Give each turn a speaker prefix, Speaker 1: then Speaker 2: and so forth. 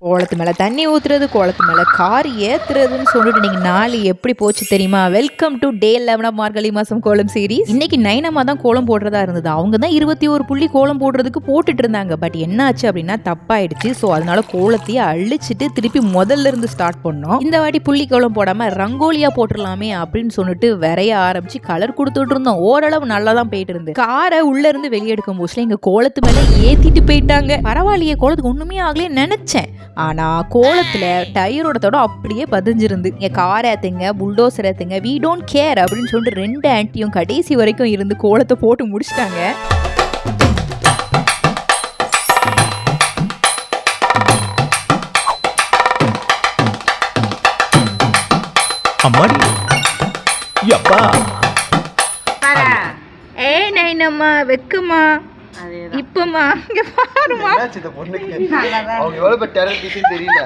Speaker 1: கோலத்து மேலே தண்ணி ஊற்றுறது, கோலத்து மேலே கார் ஏற்றுறதுன்னு சொல்லிட்டு இன்னைக்கு நாள் எப்படி போச்சு தெரியுமா? வெல்கம் டு டே 11 மார்கழி மாதம் கோலம் சீரிஸ். இன்னைக்கு நைனம்மா தான் கோலம் போடுறதா இருந்தது. அவங்க தான் 21 புள்ளி கோலம் போடுறதுக்கு போட்டுட்டு இருந்தாங்க. பட் என்ன ஆச்சு அப்படின்னா தப்பாயிடுச்சு. ஸோ அதனால கோலத்தையே அழிச்சிட்டு திருப்பி முதல்ல இருந்து ஸ்டார்ட் பண்ணோம். இந்த வாட்டி புள்ளி கோலம் போடாம ரங்கோலியா போட்டுடலாமே அப்படின்னு சொல்லிட்டு வரைய ஆரம்பிச்சு கலர் கொடுத்துட்டு இருந்தோம். ஓரளவு நல்லா தான் போயிட்டு இருந்து காரை உள்ள இருந்து வெளியெடுக்கும் போதுல எங்க கோலத்து மேல ஏத்திட்டு போயிட்டாங்க. பரவாயில்லையே, கோலத்துக்கு ஒண்ணுமே ஆகலே நினைச்சேன். ஆனா கோலத்துல டயரோட தோட அப்படியே பதிஞ்சிருந்து கார் ஏத்துங்க, புல்டோசர் ஏத்துங்க, வி டோன்ட் கேர் அப்படின்னு சொல்லிட்டு 2 ஆன்ட்டியும் கடைசி வரைக்கும் இருந்து கோலத்தை போட்டு முடிச்சிட்டாங்க.
Speaker 2: அம்மாடி யப்பா
Speaker 1: ஏய் நைனம்மா வெக்கமா இப்பமா இங்க பாருமா
Speaker 3: என்னாச்சு இந்த பொண்ணுக்கு? அவங்க எவ்வளவு டேலண்ட் தெரியல.